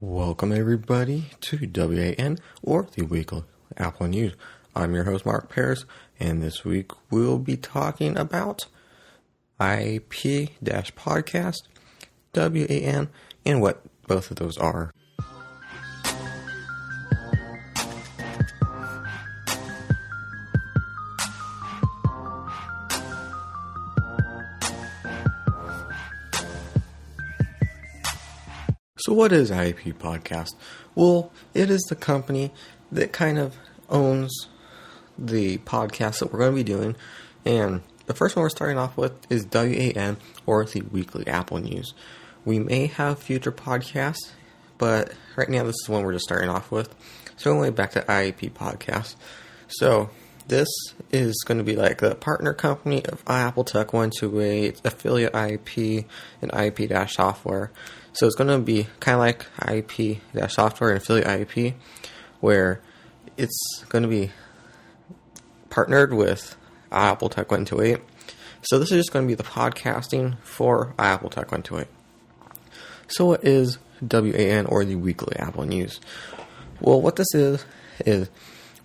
Welcome everybody to WAN, or the Weekly Apple News. I'm your host Mark Paris, and this week we'll be talking about iap-Podcast, WAN, and what both of those are. So what is iap-Podcast? Well, it is the company that kind of owns the podcast that we're going to be doing. And the first one we're starting off with is WAN, or the Weekly Apple News. We may have future podcasts, but right now this is the one we're just starting off with. So going back to iap-Podcast. So this is going to be like the partner company of Apple Tech 128, affiliate IP, and IP-software. So it's going to be kind of like IP-software and affiliate IP, where it's going to be partnered with Apple Tech 128. So this is just going to be the podcasting for Apple Tech 128. So what is WAN, or the Weekly Apple News? Well, what this is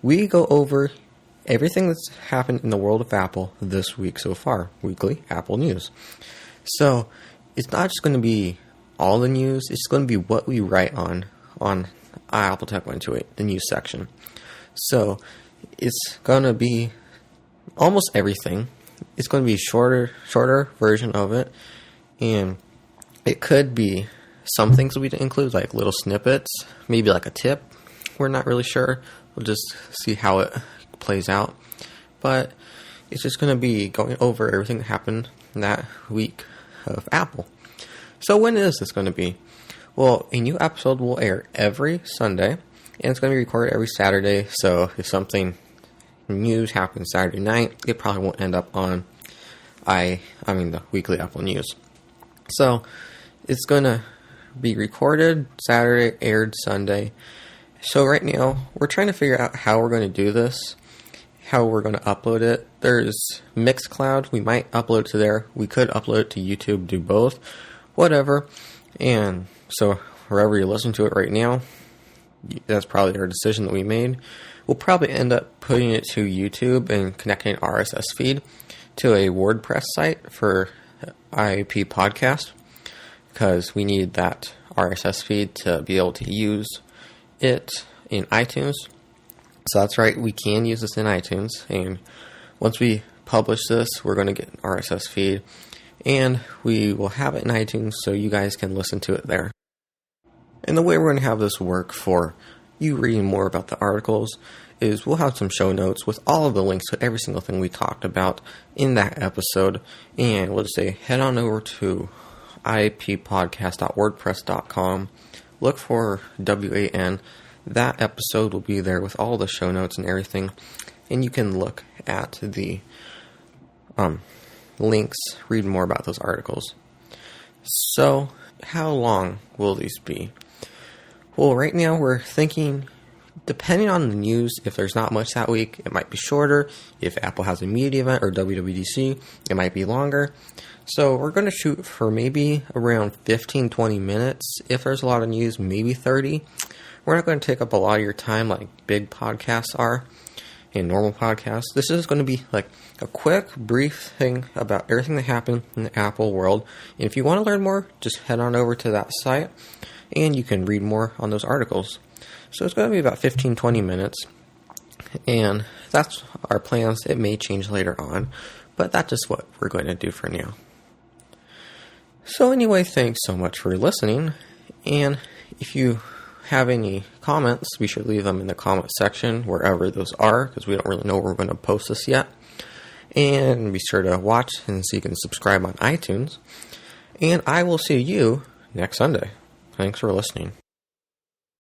we go over everything that's happened in the world of Apple this week so far. Weekly Apple News. So it's not just going to be all the news, it's going to be what we write on Apple Tech 128, the news section. So it's going to be almost everything. It's going to be a shorter version of it, and it could be some things we include, like little snippets, maybe like a tip. We're not really sure. We'll just see how it plays out. But it's just going to be going over everything that happened that week of Apple. So when is this going to be? Well, a new episode will air every Sunday, and it's going to be recorded every Saturday. So if something news happens Saturday night, it probably won't end up on the Weekly Apple News. So it's going to be recorded Saturday, aired Sunday. So right now, we're trying to figure out how we're going to do this, how we're going to upload it. There's Mixcloud. We might upload it to there. We could upload it to YouTube, do both. Whatever. And so wherever you're listening to it right now, that's probably our decision that we made. We'll probably end up putting it to YouTube and connecting an RSS feed to a WordPress site for iap-Podcast, because we need that RSS feed to be able to use it in iTunes. So that's right, we can use this in iTunes, and once we publish this, we're going to get an RSS feed, and we will have it in iTunes so you guys can listen to it there. And the way we're going to have this work for you reading more about the articles is we'll have some show notes with all of the links to every single thing we talked about in that episode. And we'll just say head on over to iap-podcast.wordpress.com. Look for WAN. That episode will be there with all the show notes and everything. And you can look at the links, read more about those articles. So, how long will these be? Well, right now we're thinking, depending on the news, if there's not much that week, it might be shorter. If Apple has a media event or WWDC, it might be longer. So we're going to shoot for maybe around 15-20 minutes. If there's a lot of news, maybe 30. We're not going to take up a lot of your time like big podcasts are and normal podcasts. This is going to be like a quick, brief thing about everything that happened in the Apple world. And if you want to learn more, just head on over to that site and you can read more on those articles. So it's going to be about 15-20 minutes. And that's our plans. It may change later on, but that's just what we're going to do for now. So anyway, thanks so much for listening. And if you have any comments, we should leave them in the comment section, wherever those are, because we don't really know where we're going to post this yet. And be sure to watch and so you can subscribe on iTunes. And I will see you next Sunday. Thanks for listening.